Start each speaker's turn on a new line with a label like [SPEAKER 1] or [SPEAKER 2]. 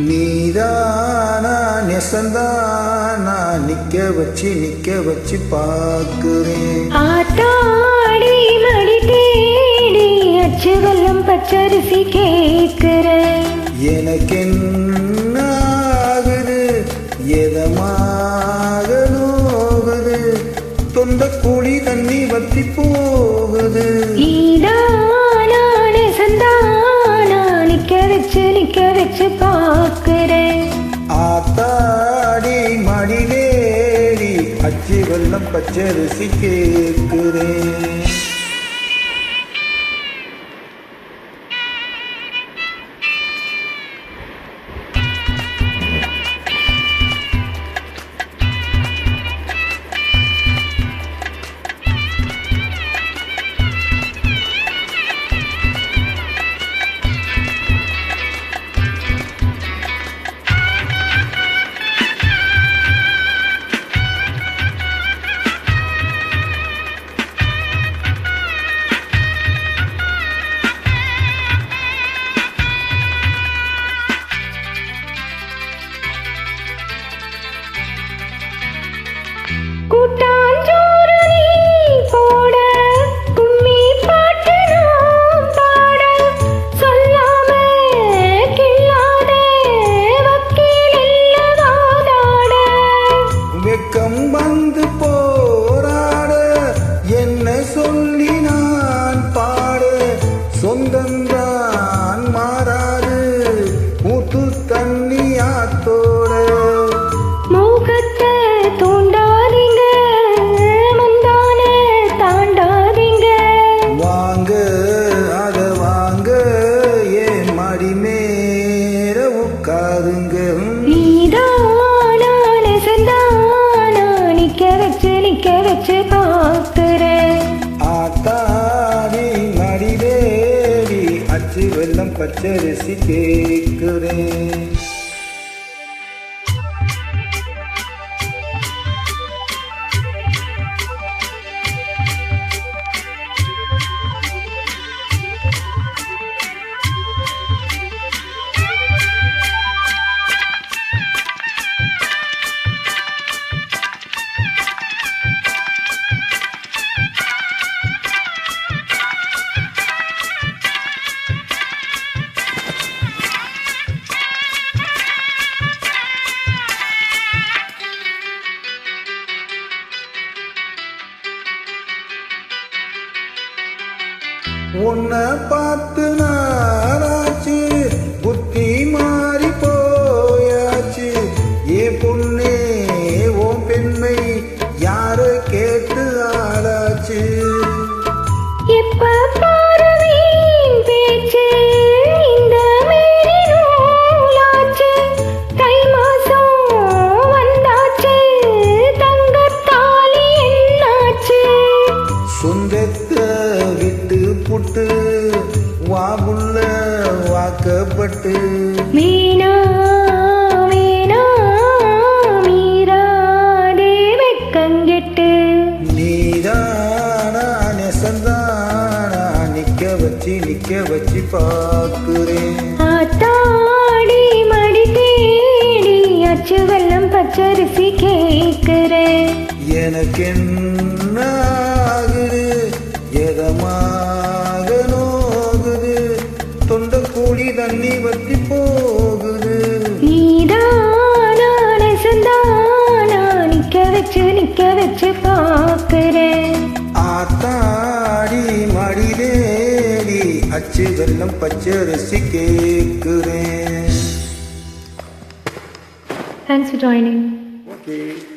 [SPEAKER 1] நீதானா நெசந்தானா நிக்க வச்சு பார்க்கிறேன்.
[SPEAKER 2] ஆத்தாடி மடி தேடி அச்சு வெல்லம் பச்சரிசி கேட்கிறேன்.
[SPEAKER 1] எனக்கு என்ன ஆகுது எதமாக நோகுது தொண்ட கூடி தண்ணி வத்தி போகுது.
[SPEAKER 2] நிக்க வச்சு பார்க்கிறேன்.
[SPEAKER 1] ஆத்தாடி மடிலேடி அச்சு வெல்லம் பச்சரிசி கேட்கிறேன். வந்து போராட என்ன சொல்லி நான் பாட சொந்தந்தான் மாறாது ஊத்து தண்ணியாத்தோட.
[SPEAKER 2] மூக்கத்தை தூண்டாதீங்க முந்தான தாண்டாதீங்க.
[SPEAKER 1] வாங்க அத வாங்க ஏன் மடி மேல உட்காருங்க.
[SPEAKER 2] நிக்க வச்சு பார்க்கிறேன்.
[SPEAKER 1] ஆத்தாடி மடிலேடி அச்சு வெல்லம் பச்சரிசி கேட்கிறேன். உன்னை பார்த்து நாராச்சு புத்தி மாறி போயாச்சு. ஏ பொண்ணே ஓம் பெண்மை யார கேட்டு ஆளாச்சு.
[SPEAKER 2] எப்ப பாருவேன் பேச்சு இந்த மேலாச்சு. தை மாசம் வந்தாச்சு தங்கத்தாலி என்னாச்சு.
[SPEAKER 1] சொந்தத்தை விட்டு புட்டு வாபுள்ள வாக்கப்பட்டு
[SPEAKER 2] மீனா மீனா மீராதே வெக்கங்கெட்டு.
[SPEAKER 1] நீதானா நெசந்தானா நிக்க வச்சு பார்க்கிறேன்.
[SPEAKER 2] ஆத்தாடி மடி தேடி அச்சு வெல்லம் பச்சரிசி கேட்கிறேன்.
[SPEAKER 1] எனக்கு என்ன ஆகுது எதமாக நோகுது தொண்ட கூடி தண்ணி வத்தி போகுது.
[SPEAKER 2] நீதானா நெசந்தானா நிக்க வச்சு பார்க்கிறேன்.
[SPEAKER 1] ஆத்தாடி மடிலேடி அச்சு வெல்லம் பச்சரிசி கேட்கிறேன்.
[SPEAKER 2] Thanks for joining.
[SPEAKER 1] Okay.